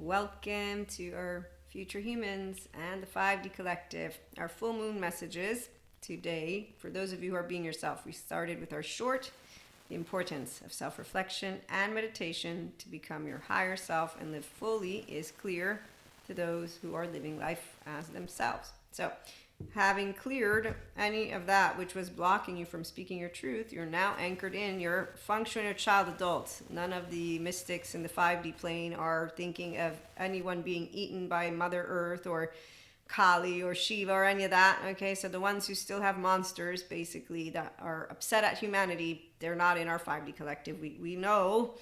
Welcome to our future humans and the 5D collective. Our full moon messages today, for those of you who are being yourself, we started with our short, the importance of self-reflection and meditation to become your higher self and live fully is clear to those who are living life as themselves. So, having cleared any of that which was blocking you from speaking your truth, you're now anchored in your functional child adult. None of the mystics in the 5D plane are thinking of anyone being eaten by Mother Earth or Kali or Shiva or any of that. Okay, so the ones who still have monsters, basically, that are upset at humanity, they're not in our 5D collective. We know,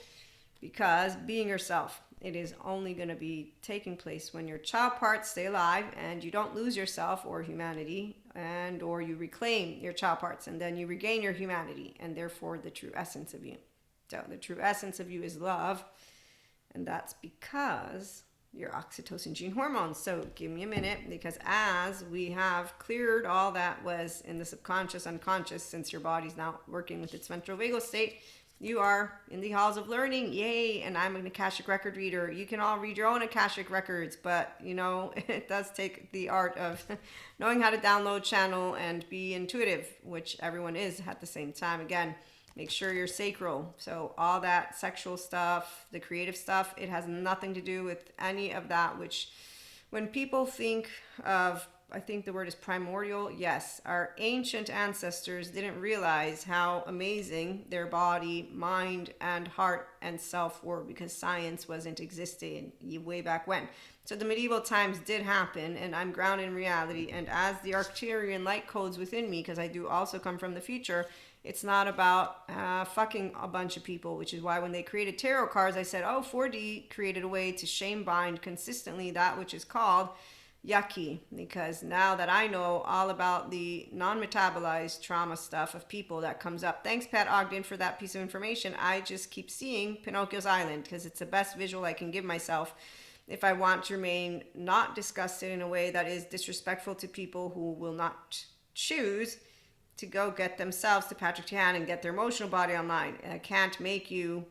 because being yourself, it is only going to be taking place when your child parts stay alive and you don't lose yourself or humanity, and or you reclaim your child parts and then you regain your humanity and therefore the true essence of you. So the true essence of you is love, and that's because your oxytocin gene hormones. So give me a minute, because as we have cleared all that was in the subconscious, unconscious, since your body's now working with its ventral vagal state, you are in the halls of learning, yay, and I'm an Akashic record reader. You can all read your own Akashic records, but, it does take the art of knowing how to download, channel, and be intuitive, which everyone is at the same time. Again, make sure you're sacral. So all that sexual stuff, the creative stuff, it has nothing to do with any of that, which when people think of, I think the word is primordial. Yes, our ancient ancestors didn't realize how amazing their body, mind, and heart and self were, because science wasn't existing way back when. So the medieval times did happen, and I'm grounded in reality. And as the Arcturian light codes within me, because I do also come from the future, it's not about fucking a bunch of people, which is why when they created tarot cards, I said, 4D created a way to shame bind consistently that which is called yucky, because now that I know all about the non-metabolized trauma stuff of people that comes up, thanks Pat Ogden for that piece of information, I just keep seeing Pinocchio's Island, because it's the best visual I can give myself if I want to remain not disgusted in a way that is disrespectful to people who will not choose to go get themselves to Patrick Tian and get their emotional body online. And I can't make you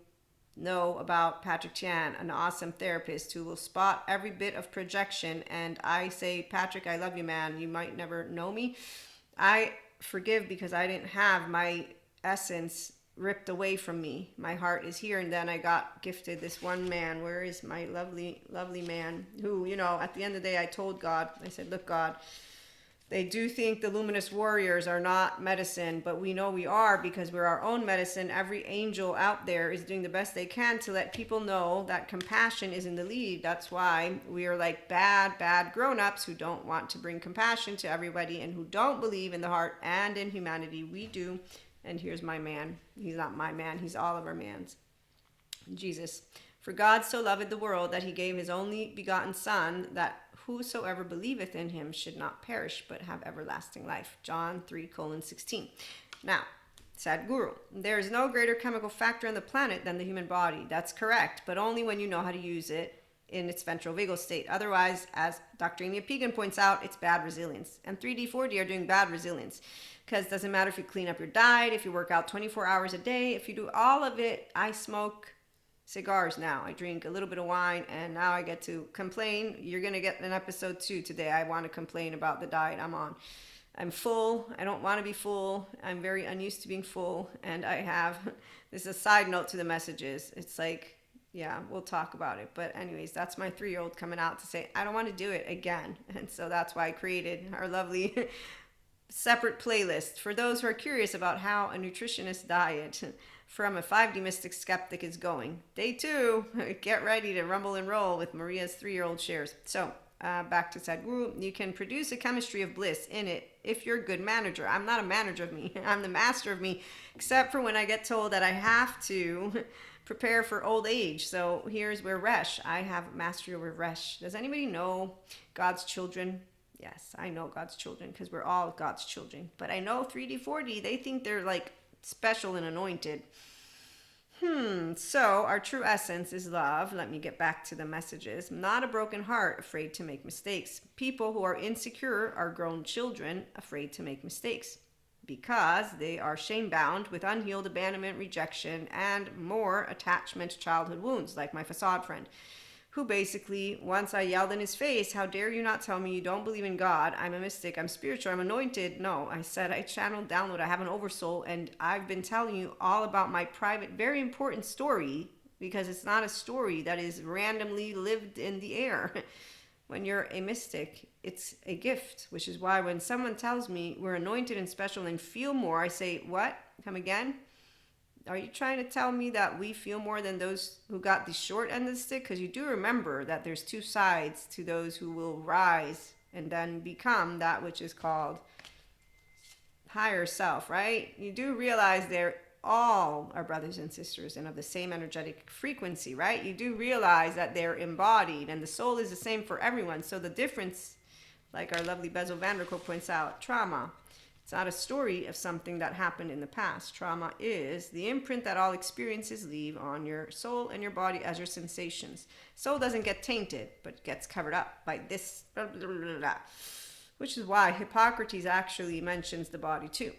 know about Patrick Tian, an awesome therapist who will spot every bit of projection. And I say, Patrick, I love you, man. You might never know me. I forgive because I didn't have my essence ripped away from me. My heart is here. And then I got gifted this one man. Where is my lovely, lovely man who, at the end of the day, I told God, I said, look, God, they do think the luminous warriors are not medicine, but we know we are, because we're our own medicine. Every angel out there is doing the best they can to let people know that compassion is in the lead. That's why we are like bad grown-ups who don't want to bring compassion to everybody and who don't believe in the heart and in humanity. We do. And here's my man. He's not my man. He's all of our mans. Jesus. For God so loved the world that he gave his only begotten Son, that whosoever believeth in him should not perish, but have everlasting life. John 3:16. Now, Sadhguru, there is no greater chemical factor on the planet than the human body. That's correct, but only when you know how to use it in its ventral vagal state. Otherwise, as Dr. Amy Pegan points out, it's bad resilience. And 3D, 4D are doing bad resilience. Because it doesn't matter if you clean up your diet, if you work out 24 hours a day, if you do all of it. I smoke cigars now. I drink a little bit of wine, and now I get to complain. You're going to get an episode 2 today. I want to complain about the diet I'm on. I'm full. I don't want to be full. I'm very unused to being full. And I have, this is a side note to the messages. It's like, yeah, we'll talk about it. But anyways, that's my 3-year-old coming out to say, I don't want to do it again. And so that's why I created our lovely separate playlist for those who are curious about how a nutritionist diet from a 5D mystic skeptic is going. Day 2, get ready to rumble and roll with Maria's 3-year-old shares. So back to Sadhguru, you can produce a chemistry of bliss in it if you're a good manager. I'm not a manager of me. I'm the master of me, except for when I get told that I have to prepare for old age. So here's where Resh, I have mastery over Resh. Does anybody know God's children? Yes, I know God's children because we're all God's children. But I know 3D, 4D, they think they're like special and anointed. So our true essence is love. Let me get back to the messages. Not a broken heart, afraid to make mistakes. People who are insecure are grown children, afraid to make mistakes, because they are shame-bound with unhealed abandonment, rejection, and more attachment childhood wounds, like my facade friend. who basically, once I yelled in his face, how dare you not tell me you don't believe in God? I'm a mystic, I'm spiritual, I'm anointed. No, I said I channeled, download, I have an oversoul, and I've been telling you all about my private, very important story, because it's not a story that is randomly lived in the air. When you're a mystic, it's a gift, which is why when someone tells me we're anointed and special and feel more, I say, what? Come again? Are you trying to tell me that we feel more than those who got the short end of the stick? Because you do remember that there's two sides to those who will rise and then become that which is called higher self, right? You do realize they're all our brothers and sisters and of the same energetic frequency, right? You do realize that they're embodied and the soul is the same for everyone. So the difference, like our lovely Bezel Vanderkoop points out, trauma. It's not a story of something that happened in the past. Trauma is the imprint that all experiences leave on your soul and your body as your sensations. Soul doesn't get tainted, but gets covered up by this, blah, blah, blah, blah, which is why Hippocrates actually mentions the body too.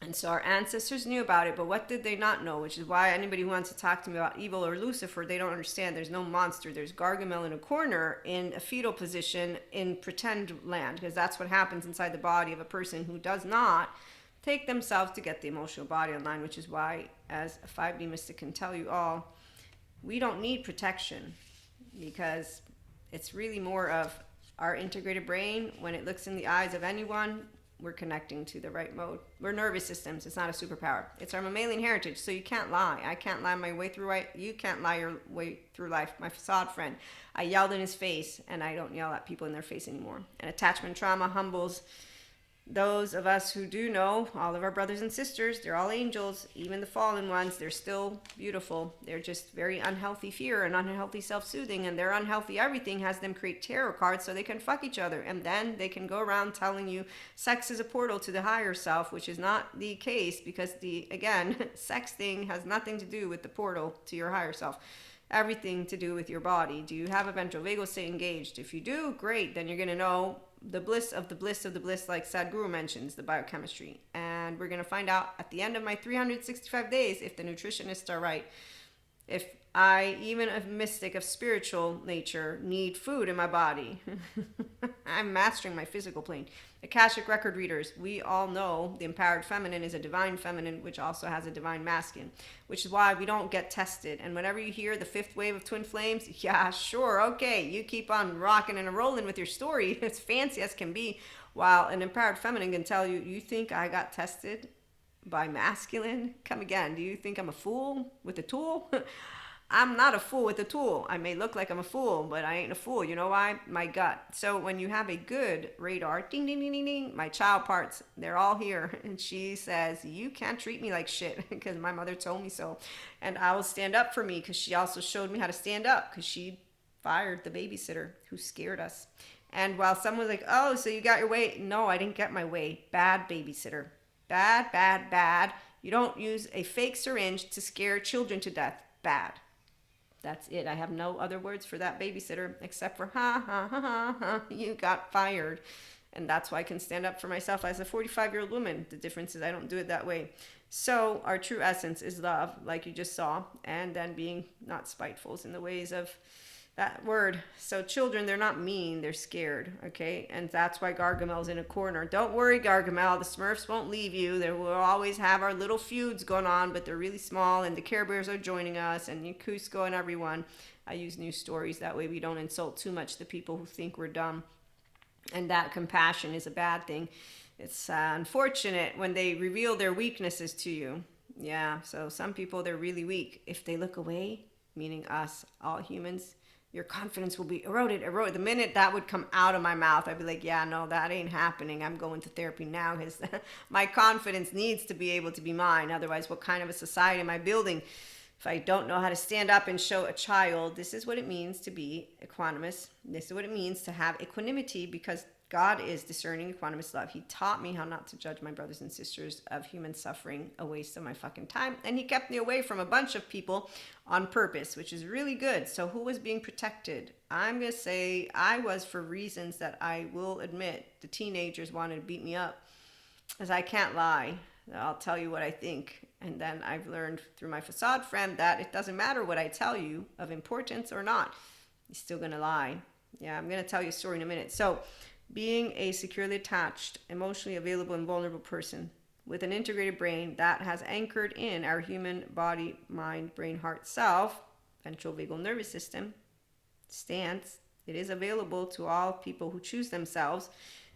And so our ancestors knew about it, but what did they not know? Which is why anybody who wants to talk to me about evil or Lucifer, they don't understand. There's no monster. There's Gargamel in a corner in a fetal position in pretend land, because that's what happens inside the body of a person who does not take themselves to get the emotional body online, which is why, as a 5D mystic can tell you all, we don't need protection, because it's really more of our integrated brain. When it looks in the eyes of anyone, we're connecting to the right mode. We're nervous systems. It's not a superpower. It's our mammalian heritage. So you can't lie. I can't lie my way through life. You can't lie your way through life. My facade friend, I yelled in his face, and I don't yell at people in their face anymore. And attachment trauma humbles those of us who do know all of our brothers and sisters. They're all angels, even the fallen ones. They're still beautiful. They're just very unhealthy fear and unhealthy self-soothing, and their unhealthy everything has them create tarot cards so they can fuck each other, and then they can go around telling you sex is a portal to the higher self, which is not the case, because again, sex thing has nothing to do with the portal to your higher self. Everything to do with your body. Do you have a ventral vagal state engaged? If you do, great. Then you're going to know the bliss of the bliss of the bliss, like Sadhguru mentions, the biochemistry. And we're going to find out at the end of my 365 days if the nutritionists are right. If I, even a mystic of spiritual nature, need food in my body. I'm mastering my physical plane. Akashic record readers, we all know the empowered feminine is a divine feminine, which also has a divine masculine, which is why we don't get tested. And whenever you hear the fifth wave of twin flames, yeah, sure, okay, you keep on rocking and rolling with your story. It's fancy as can be, while an empowered feminine can tell you, you think I got tested by masculine? Come again, do you think I'm a fool with a tool? I'm not a fool with a tool. I may look like I'm a fool, but I ain't a fool. You know why? My gut. So when you have a good radar, ding, ding, ding, ding, ding, my child parts, they're all here. And she says, you can't treat me like shit, because my mother told me so. And I will stand up for me, because she also showed me how to stand up, because she fired the babysitter who scared us. And while someone's like, oh, so you got your way. No, I didn't get my way. Bad babysitter. Bad, bad, bad. You don't use a fake syringe to scare children to death. Bad. That's it. I have no other words for that babysitter except for ha, ha, ha, ha, ha, you got fired. And that's why I can stand up for myself as a 45-year-old woman. The difference is I don't do it that way. So our true essence is love, like you just saw, and then being not spitefuls in the ways of that word. So children, they're not mean, they're scared, okay? And that's why Gargamel's in a corner. Don't worry, Gargamel, the Smurfs won't leave you. There will always have our little feuds going on, but they're really small, and the Care Bears are joining us, and Cusco and everyone. I use news stories, that way we don't insult too much the people who think we're dumb. And that compassion is a bad thing. It's unfortunate when they reveal their weaknesses to you. Yeah, so some people, they're really weak. If they look away, meaning us, all humans, your confidence will be eroded. The minute that would come out of my mouth, I'd be like, yeah, no, that ain't happening. I'm going to therapy now, because my confidence needs to be able to be mine. Otherwise, what kind of a society am I building if I don't know how to stand up and show a child, this is what it means to be equanimous. This is what it means to have equanimity, because God is discerning, equanimous love. He taught me how not to judge my brothers and sisters of human suffering, a waste of my fucking time. And he kept me away from a bunch of people on purpose, which is really good. So who was being protected? I'm going to say I was, for reasons that I will admit. The teenagers wanted to beat me up, as I can't lie. I'll tell you what I think. And then I've learned through my facade friend that it doesn't matter what I tell you of importance or not. He's still going to lie. Yeah, I'm going to tell you a story in a minute. So, being a securely attached, emotionally available, and vulnerable person with an integrated brain that has anchored in our human body, mind, brain, heart, self, ventral vagal nervous system stance, it is available to all people who choose themselves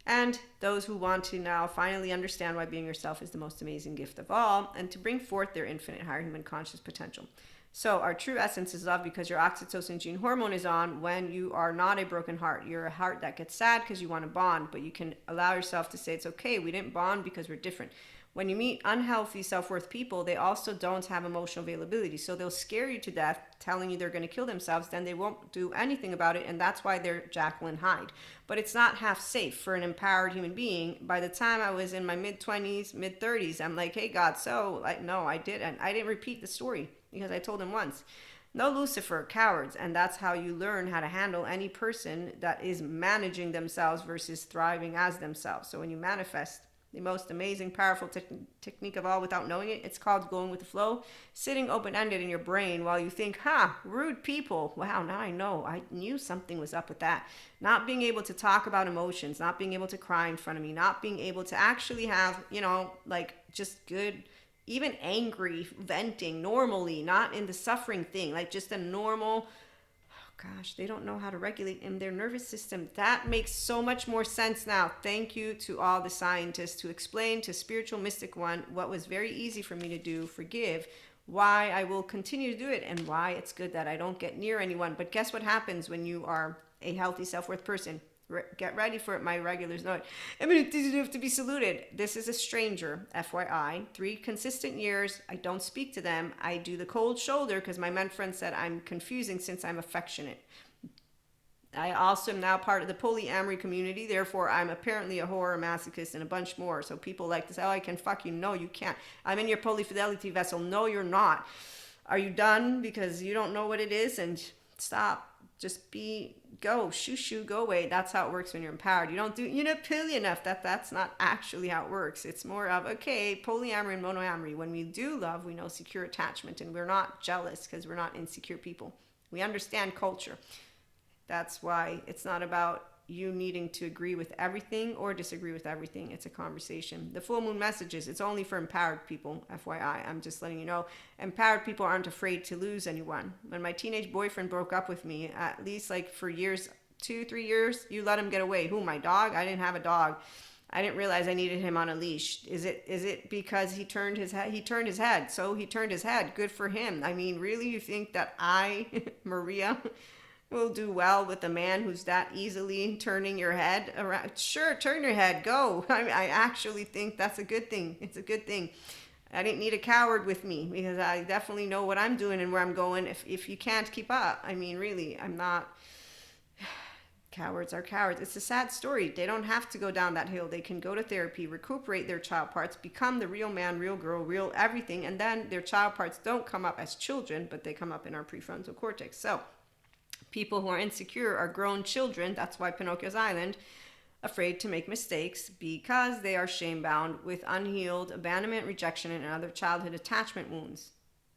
and those who want to now finally understand why being yourself is the most amazing gift of all and to bring forth their infinite higher human conscious potential. So our true essence is love because your oxytocin gene hormone is on when you are not a broken heart. You're a heart that gets sad because you want to bond, but you can allow yourself to say it's okay. We didn't bond because we're different. When you meet unhealthy self-worth people, they also don't have emotional availability. So they'll scare you to death, telling you they're going to kill themselves. Then they won't do anything about it. And that's why they're Jekyll and Hyde. But it's not half safe for an empowered human being. By the time I was in my mid-20s, mid-30s, I'm like, hey, God, so no, I didn't. I didn't repeat the story because I told him once. No Lucifer, cowards. And that's how you learn how to handle any person that is managing themselves versus thriving as themselves. So when you manifest the most amazing, powerful technique of all without knowing it, it's called going with the flow, sitting open-ended in your brain while you think, rude people. Wow, now I know. I knew something was up with that. Not being able to talk about emotions, not being able to cry in front of me, not being able to actually have, just good, even angry venting normally, not in the suffering thing, like just a normal, they don't know how to regulate in their nervous system. That makes so much more sense now. Thank you to all the scientists to explain to spiritual mystic one what was very easy for me to do, forgive, why I will continue to do it, and why it's good that I don't get near anyone. But guess what happens when you are a healthy self-worth person? Get ready for it, my regulars know it. I mean, it doesn't have to be saluted. This is a stranger, FYI. 3 consistent years. I don't speak to them. I do the cold shoulder because my men friend said I'm confusing since I'm affectionate. I also am now part of the polyamory community. Therefore, I'm apparently a whore, a masochist, and a bunch more. So people like to say, I can fuck you. No, you can't. I'm in your polyfidelity vessel. No, you're not. Are you done because you don't know what it is? And stop. Just go, shoo, go away. That's how it works when you're empowered. You're not pilly enough. That's not actually how it works. It's more of, polyamory and monoamory. When we do love, we know secure attachment, and we're not jealous because we're not insecure people. We understand culture. That's why it's not about you needing to agree with everything or disagree with everything. It's a conversation. The full moon messages, it's only for empowered people, FYI. I'm just letting you know. Empowered people aren't afraid to lose anyone. When my teenage boyfriend broke up with me, at least for years, 2-3 years, you let him get away. Who, my dog? I didn't have a dog. I didn't realize I needed him on a leash. Is it because he turned his head? He turned his head. So he turned his head. Good for him. I mean, really, you think that I, Maria, will do well with a man who's that easily turning your head around? Sure, turn your head, go. I actually think that's a good thing. It's a good thing. I didn't need a coward with me because I definitely know what I'm doing and where I'm going if you can't keep up. I mean, really, I'm not. Cowards are cowards. It's a sad story. They don't have to go down that hill. They can go to therapy, recuperate their child parts, become the real man, real girl, real everything, and then their child parts don't come up as children, but they come up in our prefrontal cortex. So people who are insecure are grown children. That's why Pinocchio's Island, afraid to make mistakes because they are shame-bound with unhealed abandonment, rejection, and other childhood attachment wounds.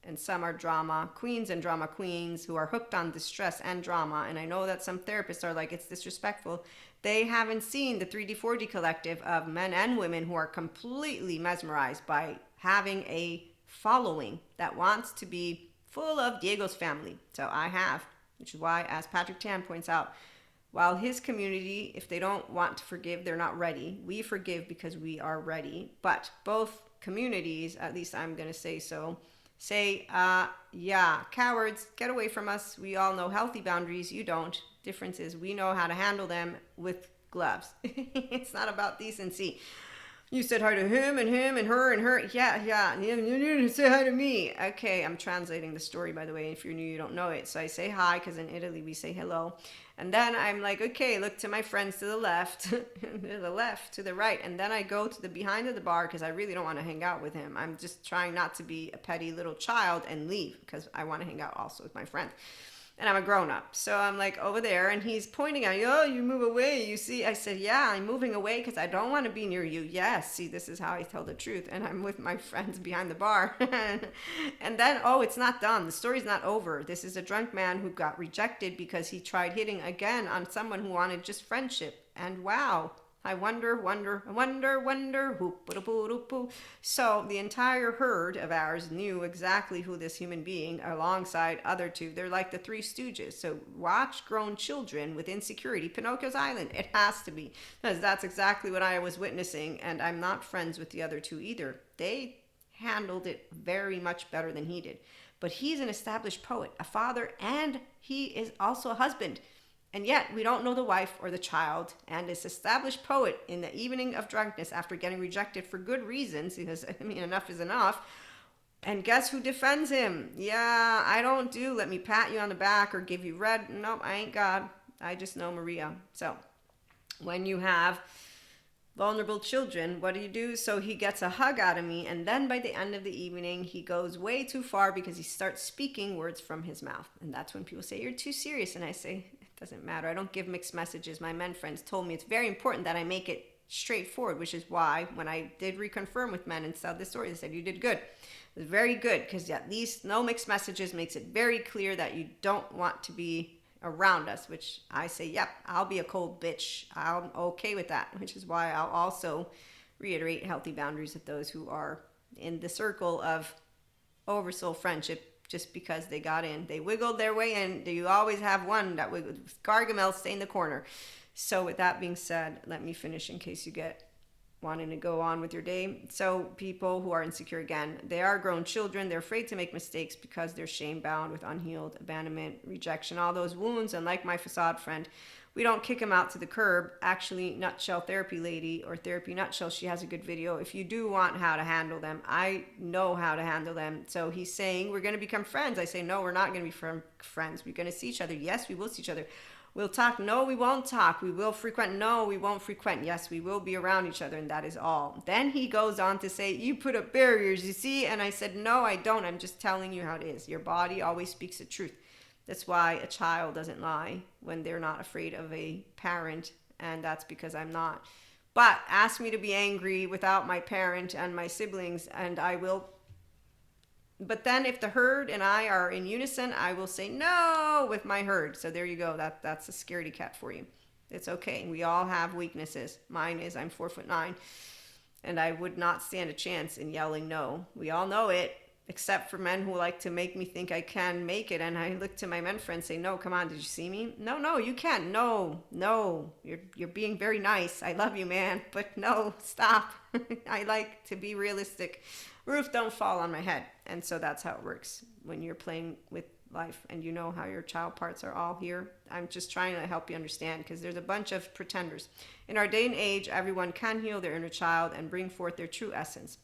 And some are drama queens and drama queens who are hooked on distress and drama. And I know that some therapists are like, it's disrespectful. They haven't seen the 3D, 4D collective of men and women who are completely mesmerized by having a following that wants to be full of Diego's family. So I have, which is why, as Patrick Tan points out, while his community, if they don't want to forgive, they're not ready. We forgive because we are ready. But both communities, at least I'm going to say so, say, cowards, get away from us. We all know healthy boundaries. You don't. Difference is we know how to handle them with gloves. It's not about decency. You said hi to him and her and her. Yeah. You didn't say hi to me. Okay, I'm translating the story, by the way. If you're new, you don't know it. So I say hi because in Italy we say hello. And then I'm like, okay, look to my friends to the left, to the left, to the right. And then I go to the behind of the bar because I really don't want to hang out with him. I'm just trying not to be a petty little child and leave because I want to hang out also with my friends. And I'm a grown up. So I'm like over there and he's pointing at you. Oh, you move away. You see, I said, yeah, I'm moving away because I don't want to be near you. Yes. See, this is how I tell the truth. And I'm with my friends behind the bar. And then, oh, it's not done. The story's not over. This is a drunk man who got rejected because he tried hitting again on someone who wanted just friendship. And wow. I wonder, hoop. So the entire herd of ours knew exactly who this human being, alongside other two. They're like the Three Stooges. So watch grown children with insecurity. Pinocchio's Island. It has to be. Because that's exactly what I was witnessing. And I'm not friends with the other two either. They handled it very much better than he did. But he's an established poet, a father, and he is also a husband. And yet, we don't know the wife or the child, and this established poet in the evening of drunkenness after getting rejected for good reasons, because, enough is enough. And guess who defends him? Yeah, I don't do let me pat you on the back or give you red. Nope, I ain't God. I just know Maria. So, when you have vulnerable children, what do? So he gets a hug out of me, and then by the end of the evening, he goes way too far because he starts speaking words from his mouth. And that's when people say, you're too serious. And I say, doesn't matter. I don't give mixed messages. My men friends told me it's very important that I make it straightforward, which is why when I did reconfirm with men and tell the story, they said, you did good. It was very good because at least no mixed messages makes it very clear that you don't want to be around us, which I say, yep, I'll be a cold bitch. I'm okay with that, which is why I'll also reiterate healthy boundaries with those who are in the circle of oversoul friendship. Just because they got in, they wiggled their way in. You always have one that wiggled. Gargamel, stay in the corner. So with that being said, let me finish in case you get wanting to go on with your day. So people who are insecure, again, they are grown children. They're afraid to make mistakes because they're shame bound with unhealed abandonment, rejection, all those wounds. And like my facade friend, we don't kick them out to the curb. Actually, Nutshell Therapy Lady or Therapy Nutshell, she has a good video. If you do want how to handle them, I know how to handle them. So he's saying, we're going to become friends. I say, no, we're not going to be friends. We're going to see each other. Yes, we will see each other. We'll talk. No, we won't talk. We will frequent. No, we won't frequent. Yes, we will be around each other, and that is all. Then he goes on to say, you put up barriers, you see? And I said, no, I don't. I'm just telling you how it is. Your body always speaks the truth. That's why a child doesn't lie when they're not afraid of a parent, and that's because I'm not. But ask me to be angry without my parent and my siblings, and I will. But then if the herd and I are in unison, I will say no with my herd. So there you go. That's a scaredy cat for you. It's okay. We all have weaknesses. Mine is I'm 4'9", and I would not stand a chance in yelling no. We all know it. Except for men who like to make me think I can make it. And I look to my men friends and say, no, come on, did you see me? No, you can't. No, you're being very nice. I love you, man. But no, stop. I like to be realistic. Roof don't fall on my head. And so that's how it works when you're playing with life and you know how your child parts are all here. I'm just trying to help you understand because there's a bunch of pretenders. In our day and age, everyone can heal their inner child and bring forth their true essence.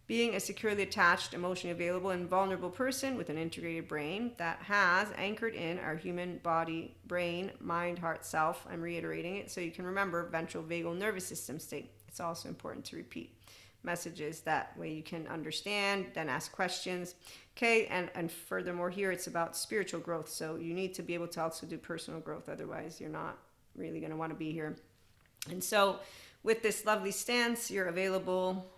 Being a securely attached, emotionally available, and vulnerable person with an integrated brain that has anchored in our human body, brain, mind, heart, self. I'm reiterating it so you can remember ventral vagal nervous system state. It's also important to repeat messages that way you can understand, then ask questions. Okay, and furthermore here it's about spiritual growth. So you need to be able to also do personal growth. Otherwise, you're not really going to want to be here. And so with this lovely stance, you're available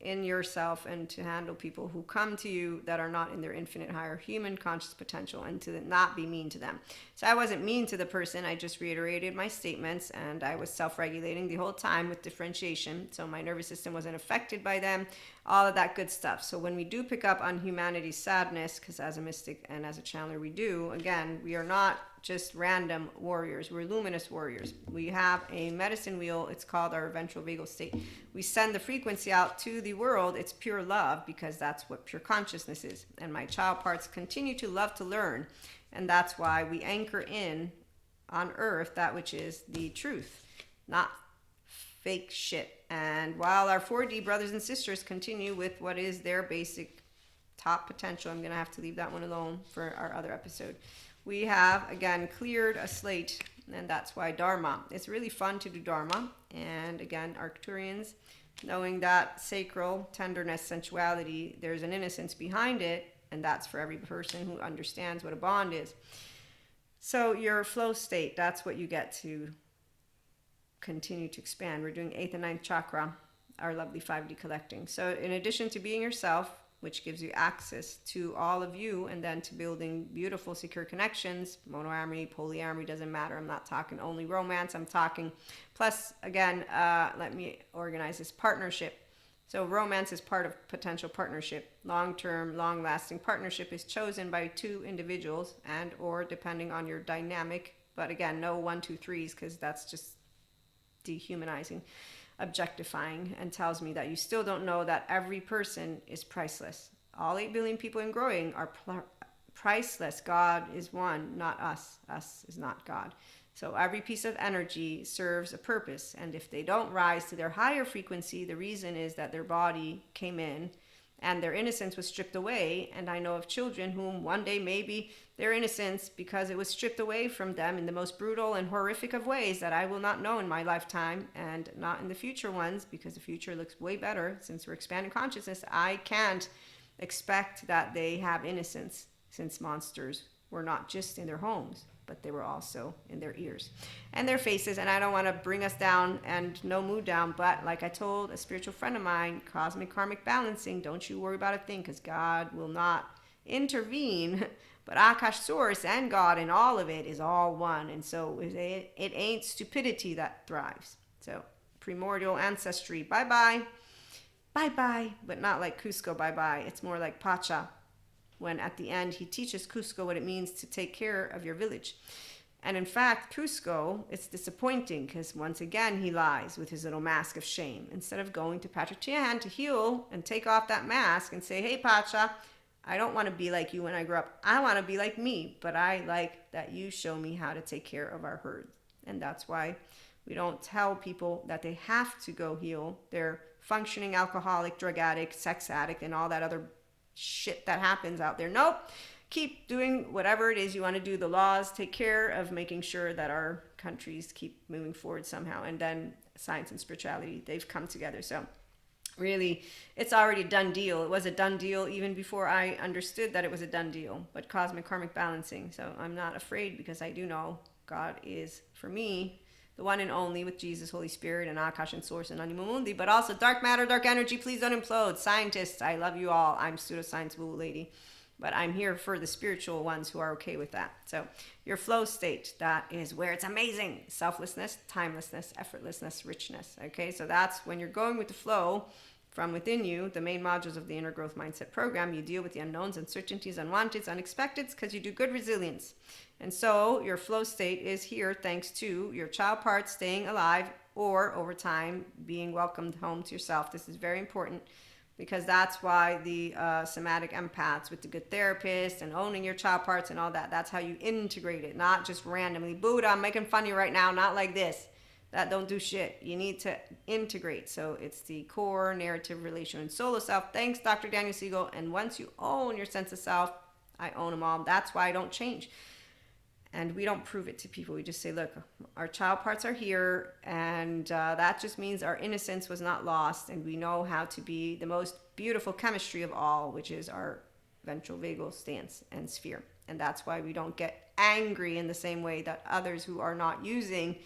in yourself and to handle people who come to you that are not in their infinite higher human conscious potential and to not be mean to them. So I wasn't mean to the person. I just reiterated my statements and I was self-regulating the whole time with differentiation. So my nervous system wasn't affected by them, all of that good stuff. So when we do pick up on humanity's sadness, because as a mystic and as a channeler we do, again, we are not just random warriors. We're luminous warriors. We have a medicine wheel. It's called our ventral vagal state. We send the frequency out to the world. It's pure love because that's what pure consciousness is. And my child parts continue to love to learn. And that's why we anchor in on earth that which is the truth, not fake shit. And while our 4D brothers and sisters continue with what is their basic top potential, I'm going to have to leave that one alone for our other episode. We have, again, cleared a slate, and that's why Dharma. It's really fun to do Dharma. And again, Arcturians, knowing that sacral, tenderness, sensuality, there's an innocence behind it, and that's for every person who understands what a bond is. So your flow state, that's what you get to continue to expand. We're doing 8th and 9th chakra, our lovely 5D collecting. So in addition to being yourself, which gives you access to all of you, and then to building beautiful, secure connections, monoamory, polyamory, doesn't matter. I'm not talking only romance. I'm talking, plus, again, let me organize this partnership. So romance is part of potential partnership. Long-term, long-lasting partnership is chosen by two individuals and or depending on your dynamic. But again, no 1, 2, 3s, because that's just dehumanizing, objectifying, and tells me that you still don't know that every person is priceless. All 8 billion people and growing are priceless. God is one, not us. Us is not God. So every piece of energy serves a purpose. And if they don't rise to their higher frequency, the reason is that their body came in and their innocence was stripped away. And I know of children whom one day maybe their innocence, because it was stripped away from them in the most brutal and horrific of ways that I will not know in my lifetime and not in the future ones, because the future looks way better since we're expanding consciousness. I can't expect that they have innocence, since monsters were not just in their homes, but they were also in their ears and their faces. And I don't want to bring us down and no mood down, but like I told a spiritual friend of mine, cosmic karmic balancing, don't you worry about a thing, because God will not intervene. But Akash source and God and all of it is all one. And so it ain't stupidity that thrives. So primordial ancestry, bye-bye. Bye-bye. But not like Cusco, bye-bye. It's more like Pacha, when at the end he teaches Cusco what it means to take care of your village. And in fact, Cusco, it's disappointing because once again he lies with his little mask of shame. Instead of going to Pacha Tian to heal and take off that mask and say, hey Pacha, I don't want to be like you when I grow up. I want to be like me, but I like that you show me how to take care of our herd. And that's why we don't tell people that they have to go heal their functioning alcoholic, drug addict, sex addict, and all that other shit that happens out there. Nope. Keep doing whatever it is you want to do. The laws take care of making sure that our countries keep moving forward somehow. And then science and spirituality, they've come together. So really, it's already a done deal. It was a done deal even before I understood that it was a done deal. But cosmic karmic balancing. So I'm not afraid, because I do know God is, for me, the one and only, with Jesus, Holy Spirit, and Akash and Source and Anima Mundi. But also dark matter, dark energy, please don't implode. Scientists, I love you all. I'm pseudoscience woo lady. But I'm here for the spiritual ones who are okay with that. So your flow state, that is where it's amazing. Selflessness, timelessness, effortlessness, richness. Okay, so that's when you're going with the flow from within you, the main modules of the Inner Growth Mindset program. You deal with the unknowns, uncertainties, unwanteds, unexpecteds, because you do good resilience. And so your flow state is here thanks to your child part staying alive, or over time being welcomed home to yourself. This is very important, because that's why the somatic empaths with the good therapist and owning your child parts and all that, that's how you integrate it, not just randomly. Buddha, I'm making fun of you right now, not like this. That don't do shit. You need to integrate. So it's the core narrative, relation, and solo self. Thanks, Dr. Daniel Siegel. And once you own your sense of self, I own them all. That's why I don't change. And we don't prove it to people. We just say, look, our child parts are here, and that just means our innocence was not lost, and we know how to be the most beautiful chemistry of all, which is our ventral vagal stance and sphere. And that's why we don't get angry in the same way that others who are not using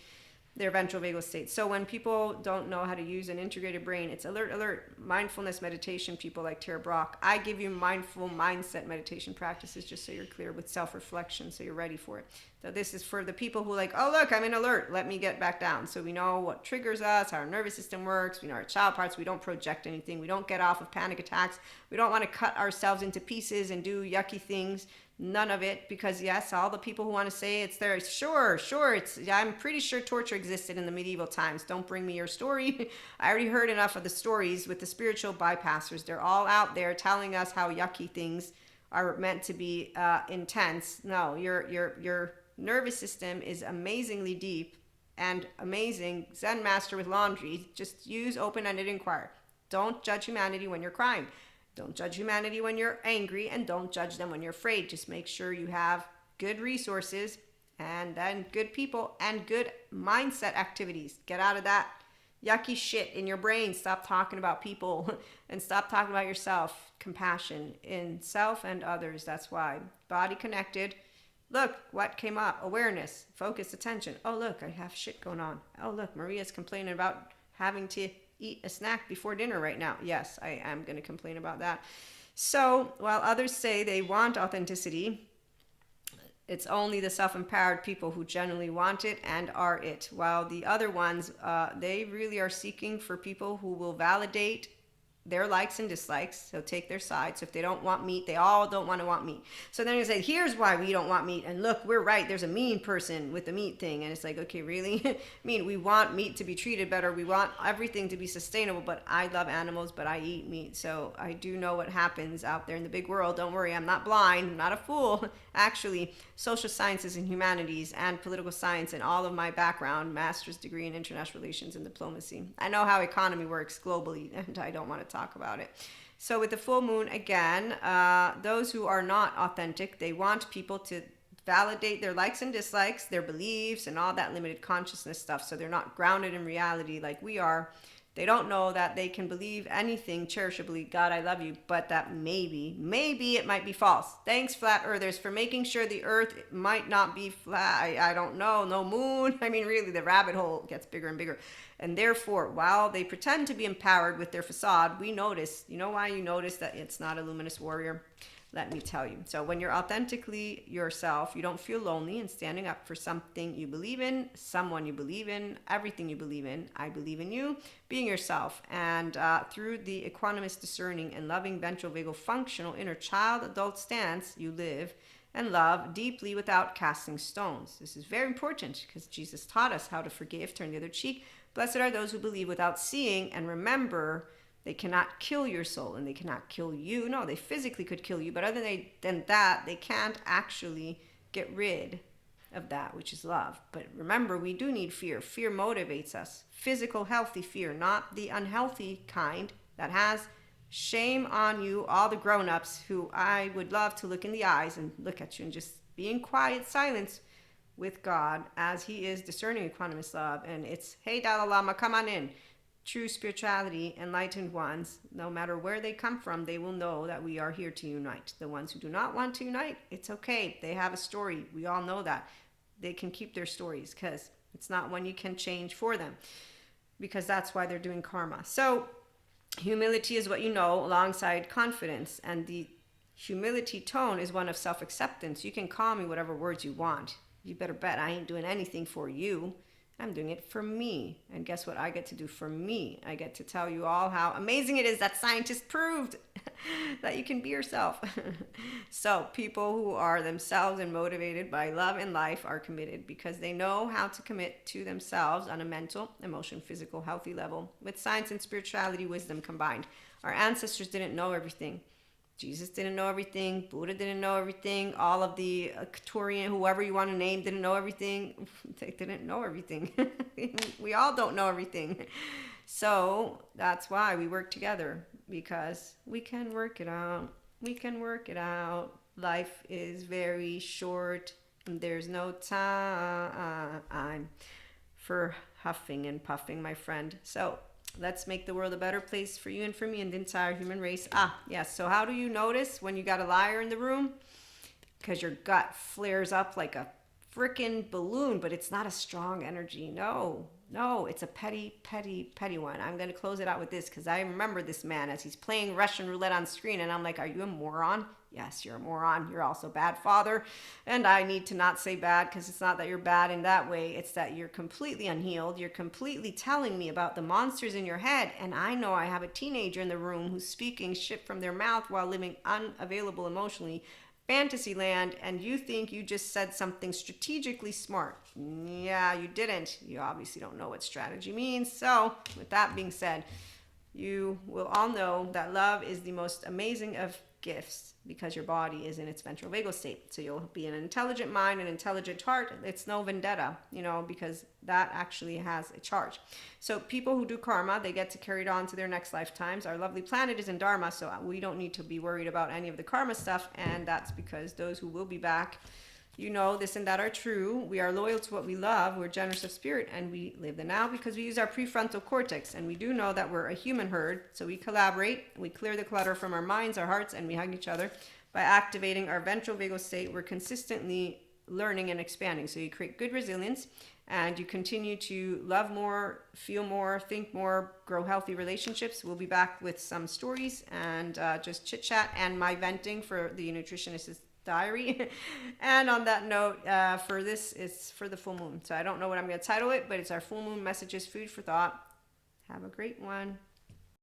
their ventral vagal state. So when people don't know how to use an integrated brain, it's alert, alert. Mindfulness meditation, people like Tara Brach. I give you mindful mindset meditation practices just so you're clear, with self-reflection, so you're ready for it. So this is for the people who like, oh, look, I'm in alert. Let me get back down. So we know what triggers us, how our nervous system works. We know our child parts. We don't project anything. We don't get off of panic attacks. We don't want to cut ourselves into pieces and do yucky things. None of it, because yes, all the people who want to say it's there, sure, I'm pretty sure torture existed in the medieval times. Don't bring me your story. I already heard enough of the stories with the spiritual bypassers. They're all out there telling us how yucky things are meant to be intense. No, your nervous system is amazingly deep and amazing. Zen master with laundry. Just use open-ended inquiry. Don't judge humanity when you're crying. Don't judge humanity when you're angry, and don't judge them when you're afraid. Just make sure you have good resources, and then good people and good mindset activities. Get out of that yucky shit in your brain. Stop talking about people and stop talking about yourself. Compassion in self and others. That's why body connected, Look, what came up? Awareness, focus, attention. Oh, look, I have shit going on. Oh, look, Maria's complaining about having to eat a snack before dinner right now. Yes, I am going to complain about that. So while others say they want authenticity, it's only the self-empowered people who genuinely want it and are it. While the other ones, they really are seeking for people who will validate their likes and dislikes, so take their side. So if they don't want meat, they all don't want to want meat. So then you say, here's why we don't want meat, and look, we're right, there's a mean person with the meat thing. And it's like, okay, really? I mean, we want meat to be treated better, we want everything to be sustainable, but I love animals, but I eat meat, so I do know what happens out there in the big world. Don't worry, I'm not blind, I'm not a fool. Actually, social sciences and humanities and political science and all of my background, master's degree in international relations and diplomacy, I know how economy works globally, and I don't want to talk about it. So with the full moon, again, those who are not authentic, they want people to validate their likes and dislikes, their beliefs, and all that limited consciousness stuff. So they're not grounded in reality like we are. They don't know that they can believe anything cheritably, God, I love you, but that maybe it might be false. Thanks, flat earthers, for making sure the earth might not be flat. I don't know, no moon. I mean, really, the rabbit hole gets bigger and bigger. And therefore, while they pretend to be empowered with their facade, we notice, you know why you notice that it's not a luminous warrior? Let me tell you. So when you're authentically yourself, you don't feel lonely in standing up for something you believe in, someone you believe in, everything you believe in. I believe in you, being yourself. And through the equanimous, discerning, and loving ventral vagal functional inner child adult stance, you live and love deeply without casting stones. This is very important because Jesus taught us how to forgive, turn the other cheek. Blessed are those who believe without seeing, and remember, they cannot kill your soul and they cannot kill you. No, they physically could kill you, but other than that, they can't actually get rid of that, which is love. But remember, we do need fear. Fear motivates us. Physical, healthy fear, not the unhealthy kind that has shame on you, all the grown-ups who I would love to look in the eyes and look at you and just be in quiet silence with God as he is discerning equanimous love. And it's, hey, Dalai Lama, come on in. True spirituality, enlightened ones, no matter where they come from, they will know that we are here to unite. The ones who do not want to unite, it's okay. They have a story. We all know that. They can keep their stories because it's not one you can change for them, because that's why they're doing karma. So humility is what you know alongside confidence, and the humility tone is one of self-acceptance. You can call me whatever words you want. You better bet I ain't doing anything for you. I'm doing it for me. And guess what I get to do for me? I get to tell you all how amazing it is that scientists proved that you can be yourself. So people who are themselves and motivated by love and life are committed because they know how to commit to themselves on a mental, emotional, physical, healthy level with science and spirituality wisdom combined. Our ancestors didn't know everything. Jesus didn't know everything. Buddha didn't know everything. All of the Arcturian, whoever you want to name, didn't know everything. They didn't know everything. We all don't know everything. So that's why we work together, because we can work it out. We can work it out. Life is very short, and there's no time for huffing and puffing, my friend. So let's make the world a better place for you and for me and the entire human race. Yes. So how do you notice when you got a liar in the room? Because your gut flares up like a freaking balloon, but it's not a strong energy. No, it's a petty one. I'm going to close it out with this because I remember this man as he's playing Russian roulette on screen, and I'm like, are you a moron? Yes, you're a moron. You're also a bad father. And I need to not say bad because it's not that you're bad in that way. It's that you're completely unhealed. You're completely telling me about the monsters in your head. And I know I have a teenager in the room who's speaking shit from their mouth while living unavailable emotionally, fantasy land, and you think you just said something strategically smart. Yeah, you didn't. You obviously don't know what strategy means. So with that being said, you will all know that love is the most amazing of gifts because your body is in its ventral vagal state. So you'll be an intelligent mind, an intelligent heart. It's no vendetta, because that actually has a charge. So people who do karma, they get to carry it on to their next lifetimes. Our lovely planet is in Dharma, so we don't need to be worried about any of the karma stuff. And that's because those who will be back, this and that are true. We are loyal to what we love. We're generous of spirit, and we live the now because we use our prefrontal cortex. And we do know that we're a human herd. So we collaborate, we clear the clutter from our minds, our hearts, and we hug each other. By activating our ventral vagal state, we're consistently learning and expanding. So you create good resilience and you continue to love more, feel more, think more, grow healthy relationships. We'll be back with some stories and just chit chat and my venting for the nutritionist's diary. And on that note, for this, it's for the full moon. So I don't know what I'm going to title it, but it's our full moon messages, food for thought. Have a great one.